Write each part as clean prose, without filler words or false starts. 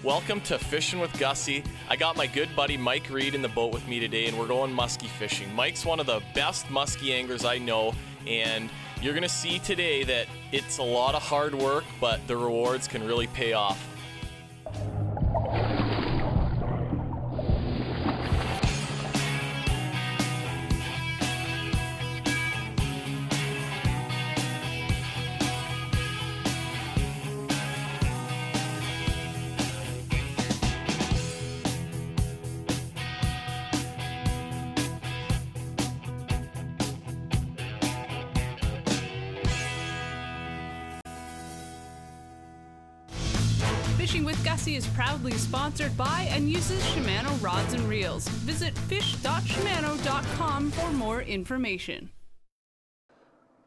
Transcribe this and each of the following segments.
Welcome to Fishing with Gussy. I got my good buddy Mike Reid in the boat with me today, and we're going musky fishing. Mike's one of the best musky anglers I know, and you're gonna see today that it's a lot of hard work, but the rewards can really pay off. Fishing with Gussy is proudly sponsored by and uses Shimano rods and reels. Visit fish.shimano.com for more information.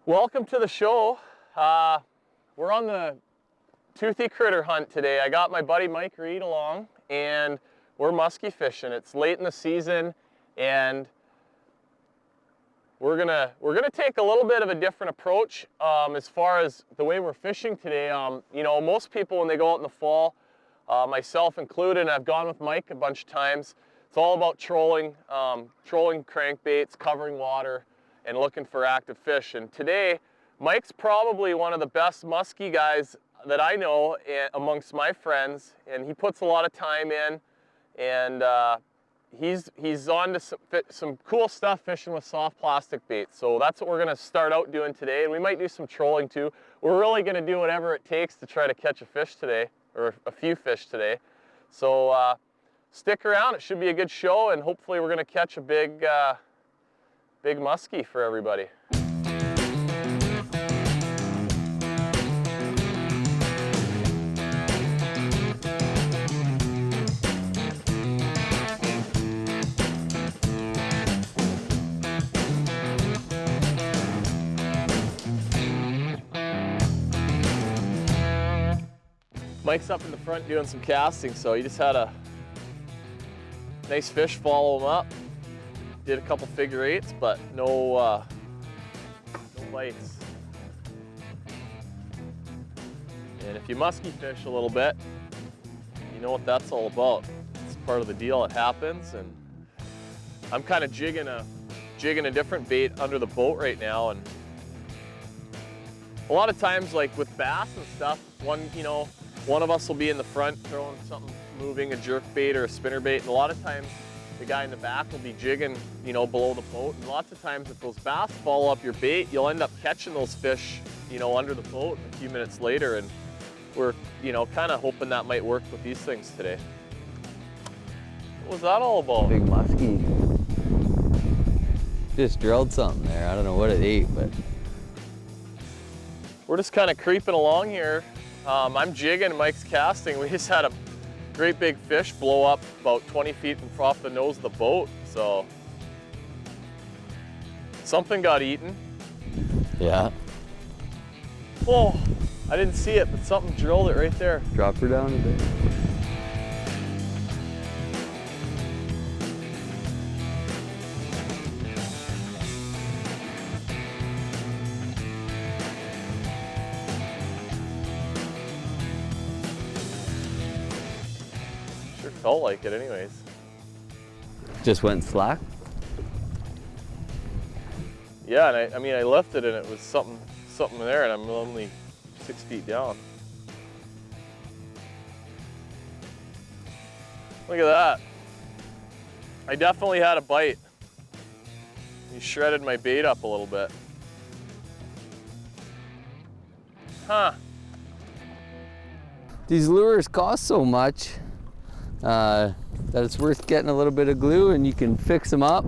Welcome to the show. We're on the toothy critter hunt today. I got my buddy Mike Reid along, and we're musky fishing. It's late in the season, and we're gonna take a little bit of a different approach as far as the way we're fishing today. You know, most people when they go out in the fall, myself included, and I've gone with Mike a bunch of times, it's all about trolling crankbaits, covering water, and looking for active fish. And today, Mike's probably one of the best musky guys that I know amongst my friends, and he puts a lot of time in, and he's on to some cool stuff fishing with soft plastic baits. So that's what we're gonna start out doing today, and we might do some trolling too. We're really gonna do whatever it takes to try to catch a fish today, or a few fish today. So stick around, it should be a good show, and hopefully we're gonna catch a big muskie for everybody. Mike's up in the front doing some casting, so he just had a nice fish follow him up. Did a couple figure eights, but no bites. And if you musky fish a little bit, you know what that's all about. It's part of the deal, it happens. And I'm kind of jigging a different bait under the boat right now, and a lot of times, like with bass and stuff, one of us will be in the front throwing something moving, a jerk bait or a spinner bait, and a lot of times the guy in the back will be jigging, below the boat. And lots of times if those bass follow up your bait, you'll end up catching those fish, under the boat a few minutes later. And we're, kind of hoping that might work with these things today. What was that all about? Big muskie. Just drilled something there. I don't know what it ate, but. We're just kind of creeping along here. I'm jigging, Mike's casting. We just had a great big fish blow up about 20 feet off the nose of the boat. So something got eaten. Yeah. Oh, I didn't see it, but something drilled it right there. Drop her down a bit. Felt like it anyways. Just went slack? Yeah, and I lifted and it was something there, and I'm only 6 feet down. Look at that. I definitely had a bite. He shredded my bait up a little bit. Huh. These lures cost so much that it's worth getting a little bit of glue, and you can fix them up,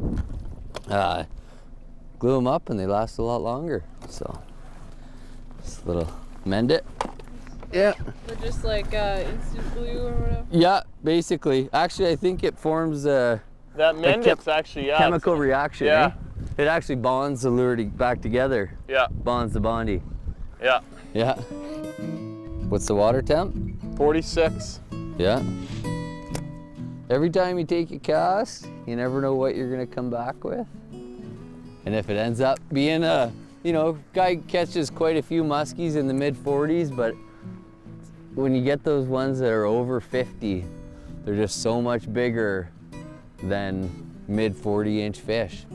glue them up, and they last a lot longer. So just a little mend it. Yeah. They're just like instant glue or whatever? Yeah, basically. Actually, I think it forms that mend it's actually, yeah, chemical reaction. Yeah. Eh? It actually bonds the lure back together. Yeah. Bonds the bondy. Yeah. Yeah. What's the water temp? 46. Yeah. Every time you take a cast, you never know what you're gonna come back with. And if it ends up being guy catches quite a few muskies in the mid 40s, but when you get those ones that are over 50, they're just so much bigger than mid 40-inch fish.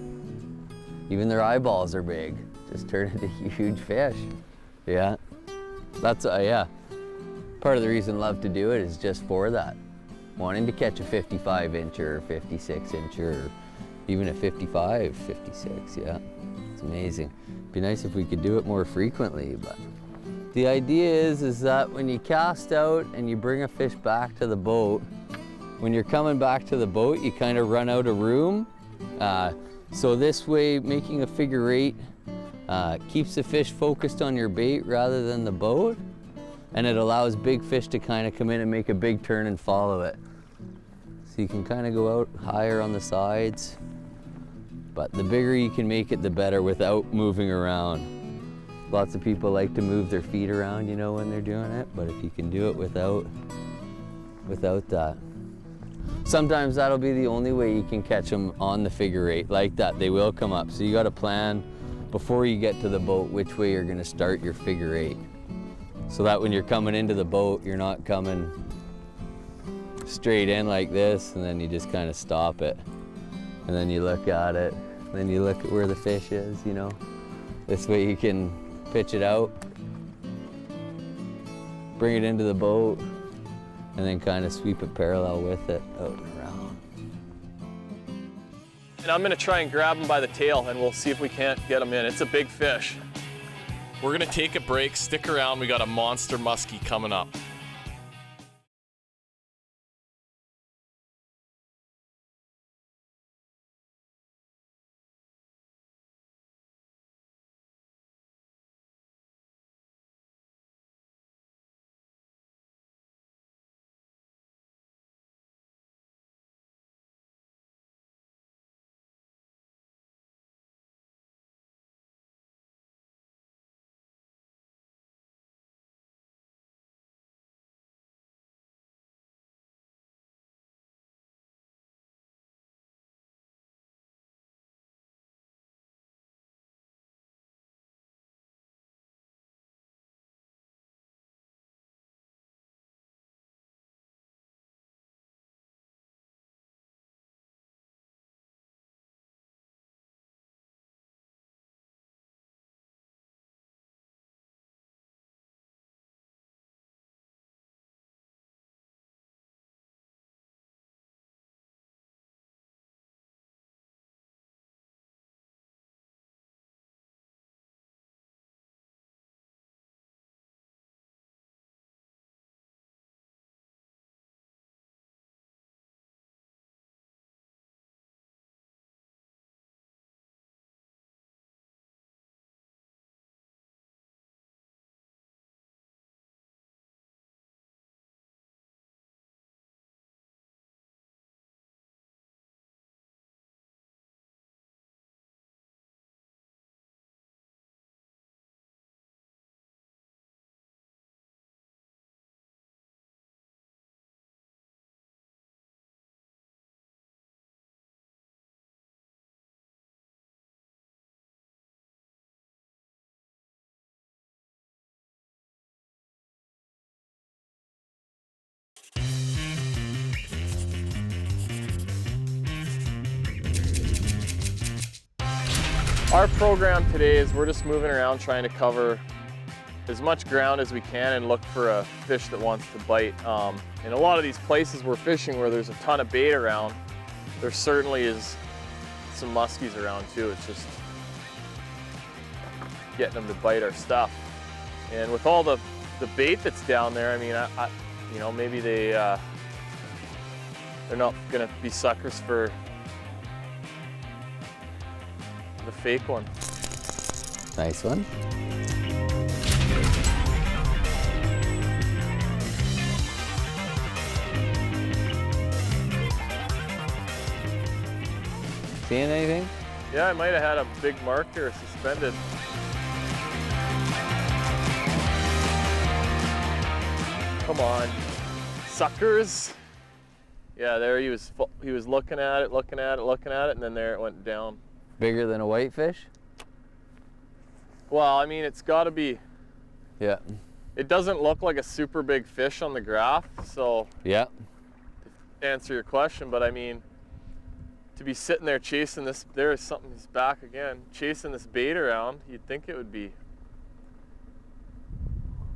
Even their eyeballs are big, just turn into huge fish. Yeah, that's, yeah. Part of the reason I love to do it is just for that. Wanting to catch a 55-incher or 56-incher, or even a 55, 56, yeah. It's amazing. It'd be nice if we could do it more frequently, but the idea is that when you cast out and you bring a fish back to the boat, when you're coming back to the boat, you kind of run out of room. So this way, making a figure eight keeps the fish focused on your bait rather than the boat, and it allows big fish to kind of come in and make a big turn and follow it. So you can kind of go out higher on the sides, but the bigger you can make it, the better without moving around. Lots of people like to move their feet around, you know, when they're doing it, but if you can do it without that. Sometimes that'll be the only way you can catch them on the figure eight like that. They will come up. So you got to plan before you get to the boat which way you're going to start your figure eight. So that when you're coming into the boat, you're not coming straight in like this and then you just kind of stop it. And then you look at it, and then you look at where the fish is, you know. This way you can pitch it out, bring it into the boat, and then kind of sweep it parallel with it out and around. And I'm gonna try and grab him by the tail and we'll see if we can't get him in. It's a big fish. We're gonna take a break, stick around. We got a monster musky coming up. Our program today is we're just moving around trying to cover as much ground as we can and look for a fish that wants to bite. In a lot of these places we're fishing where there's a ton of bait around, there certainly is some muskies around too. It's just getting them to bite our stuff. And with all the bait that's down there, I mean, you know, maybe they're not gonna be suckers for the fake one. Nice one. Seeing anything? Yeah, I might have had a big marker suspended. Come on, suckers. Yeah, there he was looking at it, and then there it went down. Bigger than a whitefish? Well, I mean, it's got to be. Yeah. It doesn't look like a super big fish on the graph, so Yeah. to answer your question, but I mean, to be sitting there chasing this, there's something, he's back again, chasing this bait around, you'd think it would be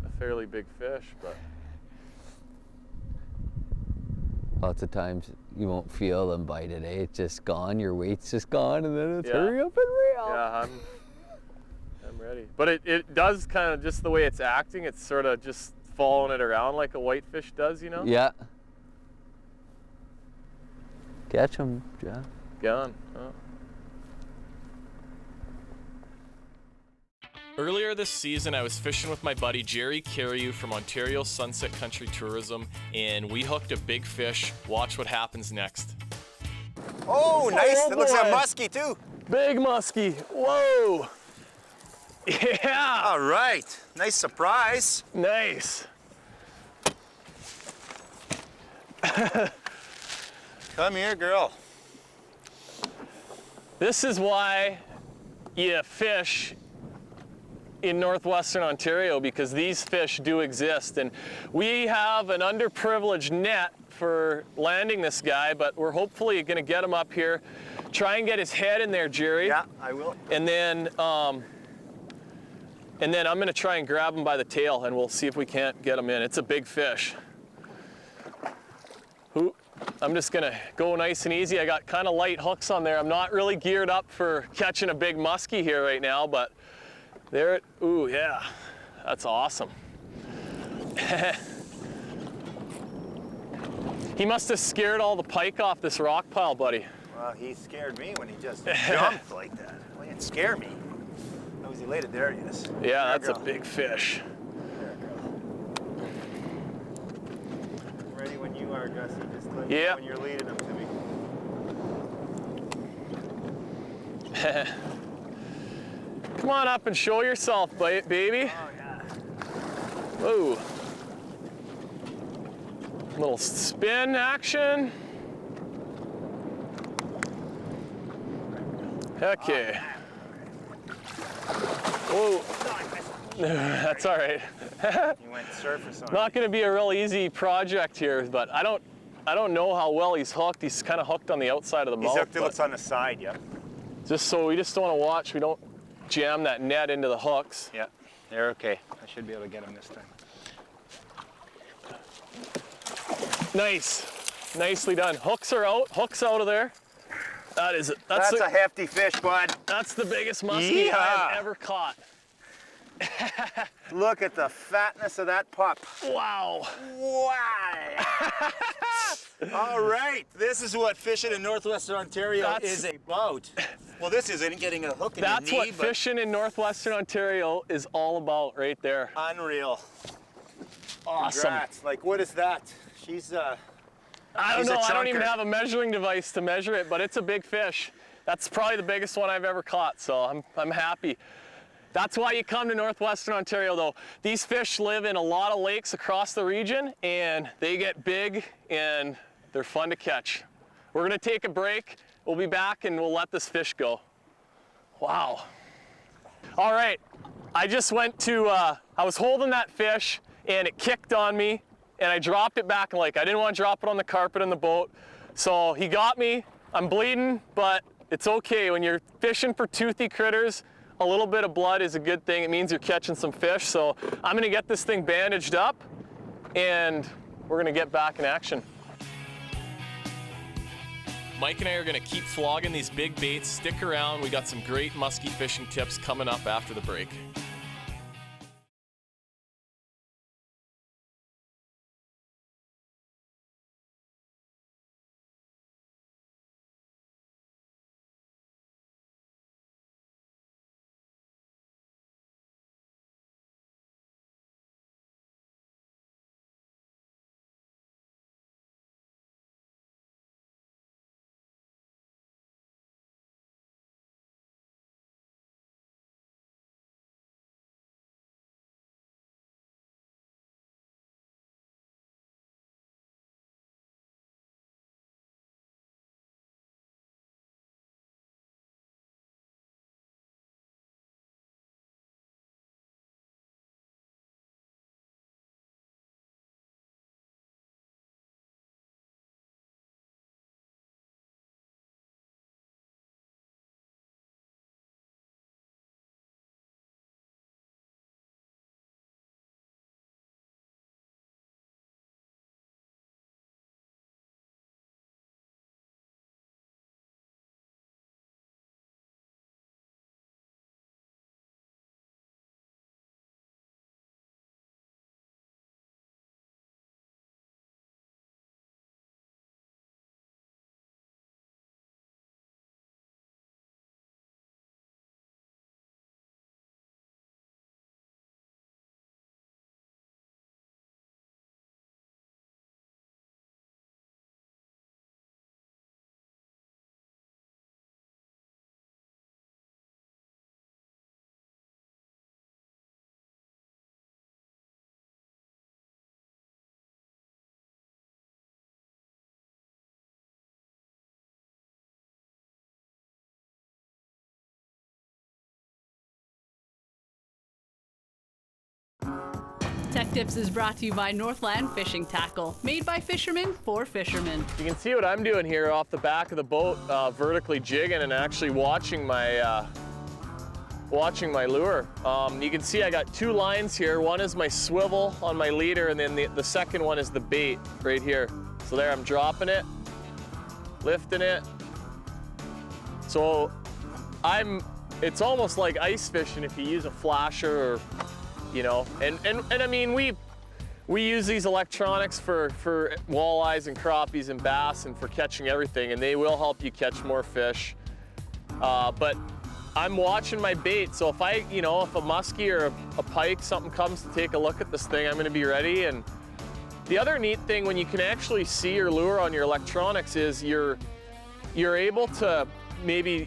a fairly big fish, but. Lots of times you won't feel them bite it, eh? It's just gone, your weight's just gone, and then it's Yeah. hurry up and reel. Yeah, I'm ready. But it does kind of, just the way it's acting, it's sort of just following it around like a whitefish does, you know? Yeah. Catch him, Jeff. Gone. Oh. Earlier this season, I was fishing with my buddy Jerry Carrew from Ontario Sunset Country Tourism, and we hooked a big fish. Watch what happens next. Oh, nice. Oh, It looks like boy. a musky, too. Big musky. Whoa. Yeah. All right. Nice surprise. Nice. Come here, girl. This is why you fish in northwestern Ontario, because these fish do exist, and we have an underprivileged net for landing this guy, but we're hopefully going to get him up here. Try and get his head in there, Jerry. Yeah, I will. And then I'm going to try and grab him by the tail, and we'll see if we can't get him in. It's a big fish. I'm just going to go nice and easy. I got kind of light hooks on there. I'm not really geared up for catching a big muskie here right now, but there it, ooh, yeah, that's awesome. He must have scared all the pike off this rock pile, buddy. Well, he scared me when he just jumped like that. Well, he didn't scare me. That was elated. There he is. Yeah, There, that's a girl. big fish. There, girl. I'm ready when you are, Gussy. Just let me Yeah. know when you're leading him to me. Come on up and show yourself, baby. Oh, yeah. Whoa. Little spin action. Okay. Whoa. That's all right. You went surface on Not me. going to be a real easy project here, but I don't know how well he's hooked. He's kind of hooked on the outside of the He's mouth. hooked till but it's on the side, yeah. just so we just don't want to watch. We don't jam that net into the hooks. Yeah, they're okay. I should be able to get him this time. Nice. Nicely done. Hooks are out. Hooks out of there. That's a hefty fish, bud. That's the biggest muskie Yeehaw. I've ever caught. Look at the fatness of that pup. Wow. Wow. All right, this is what fishing in northwestern Ontario is about. Well, this isn't getting a hook in That's your knee, what but fishing in northwestern Ontario is all about right there. unreal. Awesome. Congrats. Like, what is that? She's I don't He's a know. I don't even chunker. have a measuring device to measure it, but it's a big fish. That's probably the biggest one I've ever caught, so I'm happy. That's why you come to northwestern Ontario, though. These fish live in a lot of lakes across the region, and they get big, and they're fun to catch. We're gonna take a break. We'll be back, and we'll let this fish go. Wow. All right, I just went to, I was holding that fish, and it kicked on me, and I dropped it back, and I didn't want to drop it on the carpet in the boat. So he got me. I'm bleeding, but it's okay. When you're fishing for toothy critters, a little bit of blood is a good thing. It means you're catching some fish. So I'm gonna get this thing bandaged up, and we're gonna get back in action. Mike and I are gonna keep flogging these big baits. Stick around. We got some great musky fishing tips coming up after the break. Tech Tips is brought to you by Northland Fishing Tackle, made by fishermen for fishermen. You can see what I'm doing here off the back of the boat, vertically jigging and actually watching my lure. You can see I got two lines here. One is my swivel on my leader, and then the second one is the bait right here. So there, I'm dropping it, lifting it. So it's almost like ice fishing if you use a flasher, or, you know, and I mean, we use these electronics for walleyes and crappies and bass and for catching everything, and they will help you catch more fish. But I'm watching my bait, so if if a musky or a pike, something comes to take a look at this thing, I'm gonna be ready. And the other neat thing when you can actually see your lure on your electronics is you're able to maybe,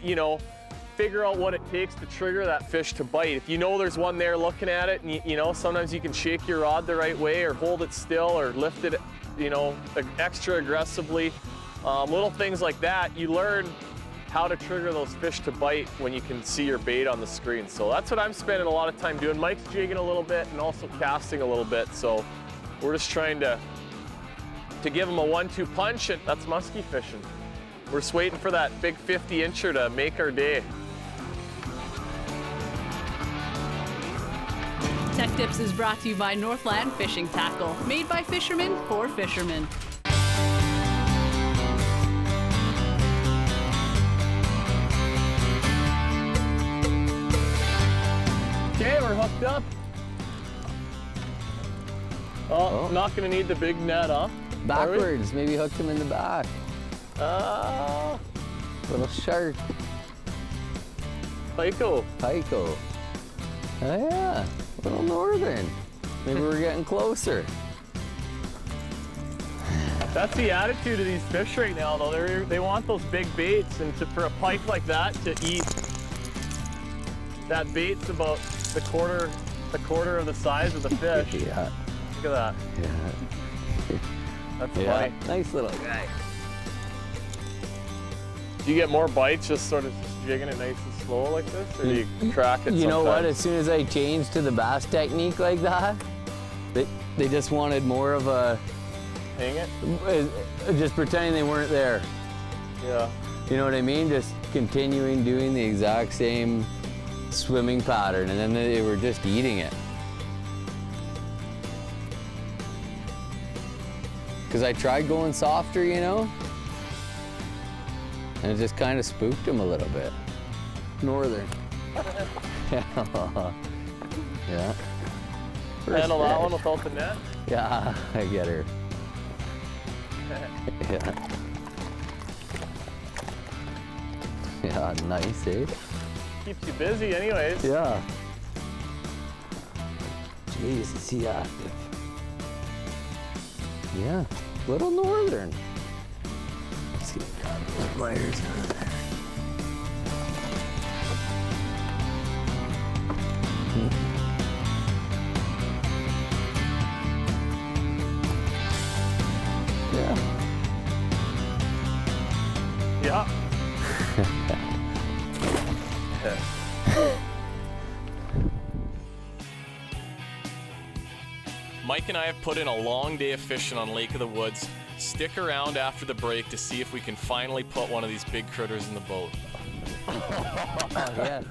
figure out what it takes to trigger that fish to bite. If you know there's one there looking at it, and sometimes you can shake your rod the right way or hold it still or lift it, extra aggressively. Little things like that, you learn how to trigger those fish to bite when you can see your bait on the screen. So that's what I'm spending a lot of time doing. Mike's jigging a little bit and also casting a little bit. So we're just trying to give him a 1-2 punch, and that's musky fishing. We're just waiting for that big 50-incher to make our day. Tech Tips is brought to you by Northland Fishing Tackle, made by fishermen for fishermen. Okay, we're hooked up. Oh, not gonna need the big net, huh? Backwards, maybe hooked him in the back. Little shark. Pico. Pico. Oh yeah, little northern. Maybe we're getting closer. That's the attitude of these fish right now, though. They want those big baits, and for a pike like that to eat, that bait's about the quarter of the size of the fish. Yeah. Look at that. Yeah. That's Yeah. funny. Nice little guy. Do you get more bites just sort of jigging it nice and slow like this, or do you track it? You know what? sometimes? As soon as I changed to the bass technique like that, they just wanted more of a Hang it? just pretending they weren't there. Yeah. You know what I mean? Just continuing doing the exact same swimming pattern, and then they were just eating it. Because I tried going softer, and it just kind of spooked him a little bit. Northern. Yeah. Handle First that one fish. without the net? Yeah, I get her. Yeah. Yeah, nice, eh? Keeps you busy anyways. Yeah. Jeez, is he active? Yeah, little northern. Let's see what kind of lighters are there. Yeah. Mike and I have put in a long day of fishing on Lake of the Woods. Stick around after the break to see if we can finally put one of these big critters in the boat. Oh, yeah.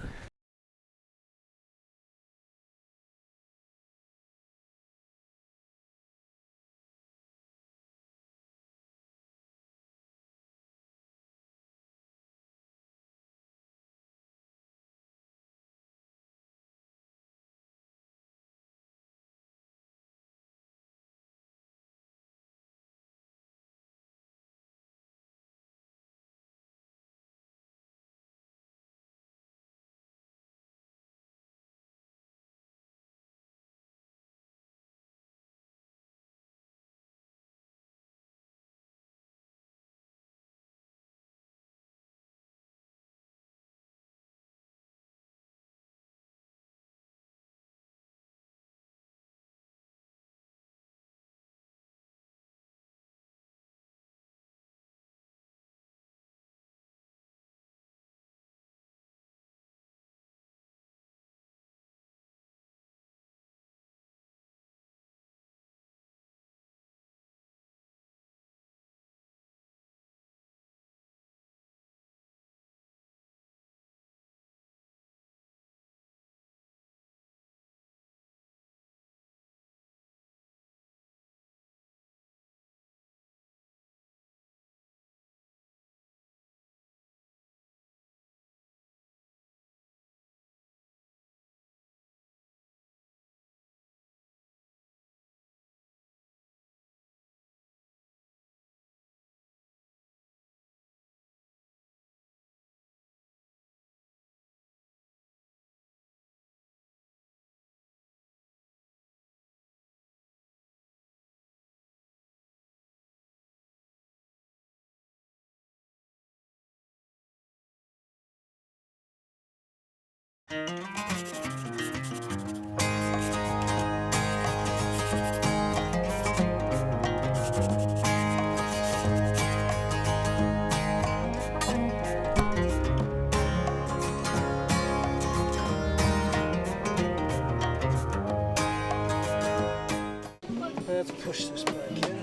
Let's push this back here.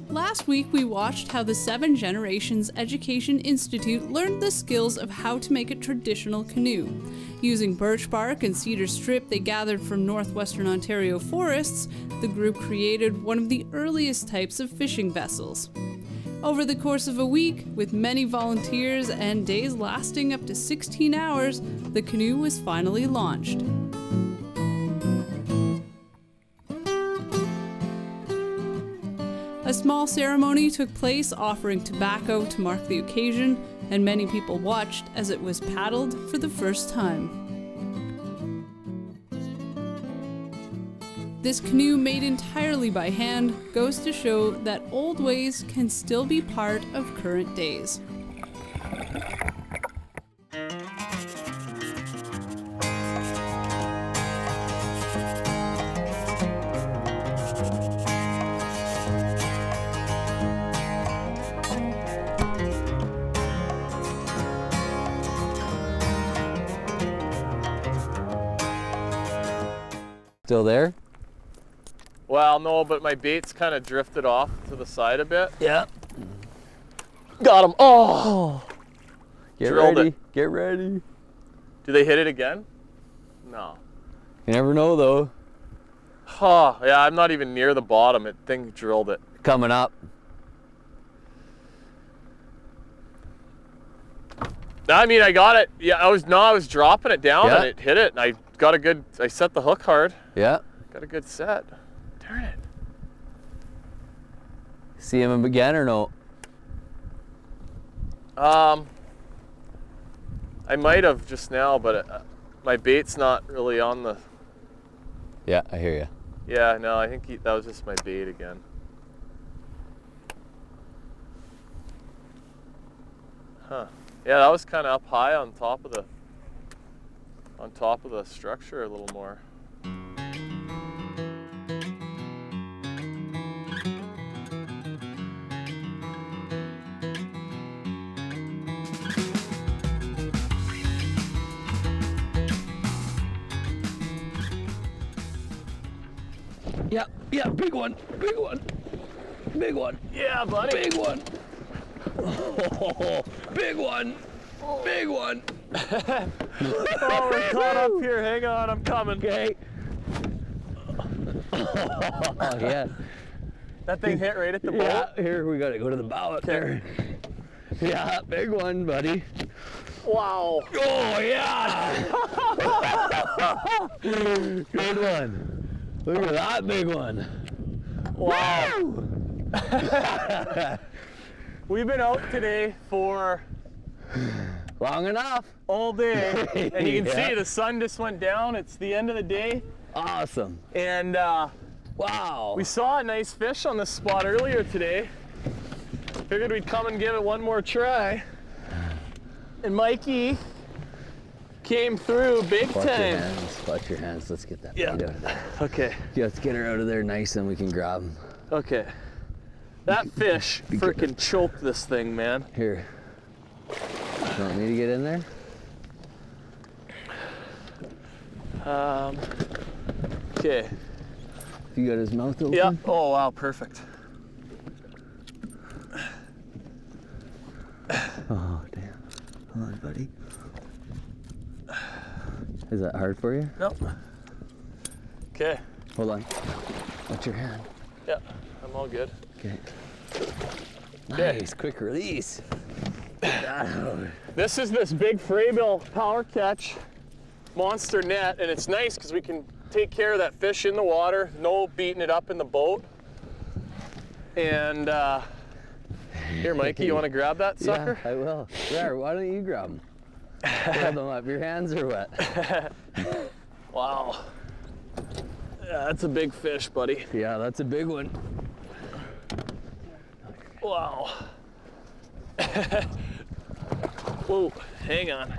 Last week, we watched how the Seven Generations Education Institute learned the skills of how to make a traditional canoe. Using birch bark and cedar strip they gathered from northwestern Ontario forests, the group created one of the earliest types of fishing vessels. Over the course of a week, with many volunteers and days lasting up to 16 hours, the canoe was finally launched. A small ceremony took place offering tobacco to mark the occasion, and many people watched as it was paddled for the first time. This canoe, made entirely by hand, goes to show that old ways can still be part of current days. Still there? Well, no, but my bait's kind of drifted off to the side a bit. Yeah. Got him. Oh! Get Drilled ready. it. Get ready. Do they hit it again? No. You never know though. Oh, yeah, I'm not even near the bottom. It thing drilled it. Coming up. I mean, I got it. Yeah, I was dropping it down Yeah. and it hit it. And I got a good, I set the hook hard. Yeah. Got a good set. Darn it. See him again or no? I might have just now, but my bait's not really on the. Yeah, I hear you. Yeah, no, I think that was just my bait again. Huh. Yeah, that was kind of up high on top of the structure a little more. Yeah, big one, big one, big one. Yeah, buddy. Big one. Oh, big one. Big one. Oh, we're caught up here. Hang on, I'm coming. Okay. Oh, yeah. That thing hit right at the boat. Yeah, here we gotta go to the bow up there. Yeah, big one, buddy. Wow. Oh, yeah. Good one. Look at that big one. Wow. We've been out today for Long enough. all day, and you can Yeah. see the sun just went down. It's the end of the day, Awesome. and Wow. we saw a nice fish on this spot earlier today. Figured we'd come and give it one more try. And Mikey came through big Watch your time. hands. Watch your hands. Let's get that Yeah. bait out of there. Okay, Yeah, let's get her out of there nice and we can grab them. okay. That fish freaking choked this thing, man. Here. You want me to get in there? Okay. You got his mouth open? Yeah. Oh, wow, perfect. Oh, damn. Hold on, buddy. Is that hard for you? Nope. Okay. Hold on. Watch your hand. Yeah, I'm all good. Okay. Okay. Nice, quick release. This is this big Fraybill power catch monster net, and it's nice because we can take care of that fish in the water, no beating it up in the boat. And here, Mikey, you want to grab that sucker? Yeah, I will. There, why don't you grab them? Grab them up. Your hands are wet. Wow. Yeah, that's a big fish, buddy. Yeah, that's a big one. Wow. Whoa, hang on.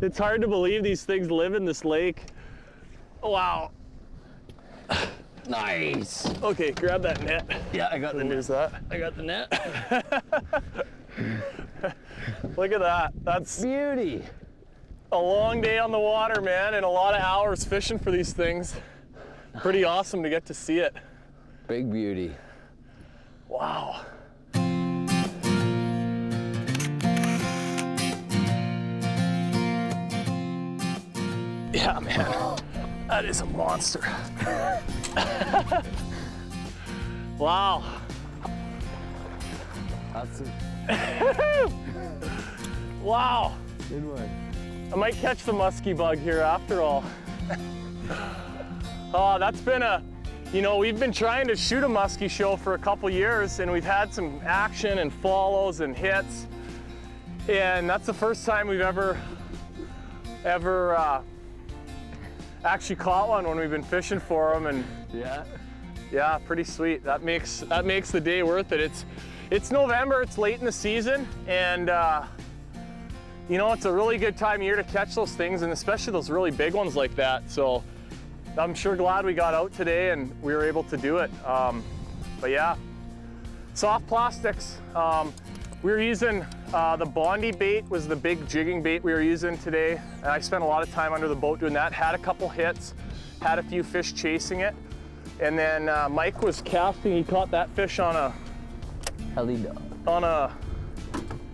It's hard to believe these things live in this lake. Wow. Nice. Okay, grab that net. Yeah, I got the net. There's that. I got the net. Look at that. That's Beauty. a long day on the water, man, and a lot of hours fishing for these things. Pretty awesome to get to see it. Big beauty. Wow. Yeah, man, that is a monster. Wow. That's a Wow. good one. I might catch the musky bug here after all. Oh, that's been we've been trying to shoot a musky show for a couple years, and we've had some action and follows and hits. And that's the first time we've ever actually caught one when we've been fishing for them. And yeah, pretty sweet. That makes the day worth it. It's November, it's late in the season, and it's a really good time of year to catch those things, and especially those really big ones like that. So I'm sure glad we got out today and we were able to do it. But yeah, soft plastics. We were using the Bondi bait was the big jigging bait we were using today. And I spent a lot of time under the boat doing that. Had a couple hits, had a few fish chasing it. And then Mike was casting, he caught that fish on a Heli dog.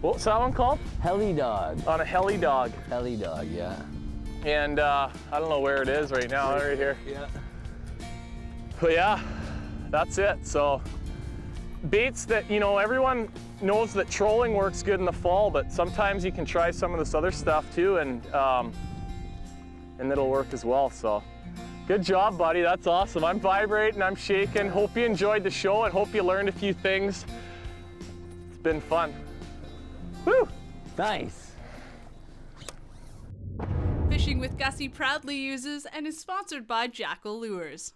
What's that one called? Heli dog. On a heli dog. Heli dog, yeah. And I don't know where it is right now, right here. Yeah. But yeah, that's it. So baits that, everyone knows that trolling works good in the fall, but sometimes you can try some of this other stuff too, and it'll work as well. So good job, buddy. That's awesome. I'm vibrating, I'm shaking. Hope you enjoyed the show and hope you learned a few things. It's been fun. Woo! Nice. Fishing with Gussy proudly uses and is sponsored by Jackal Lures.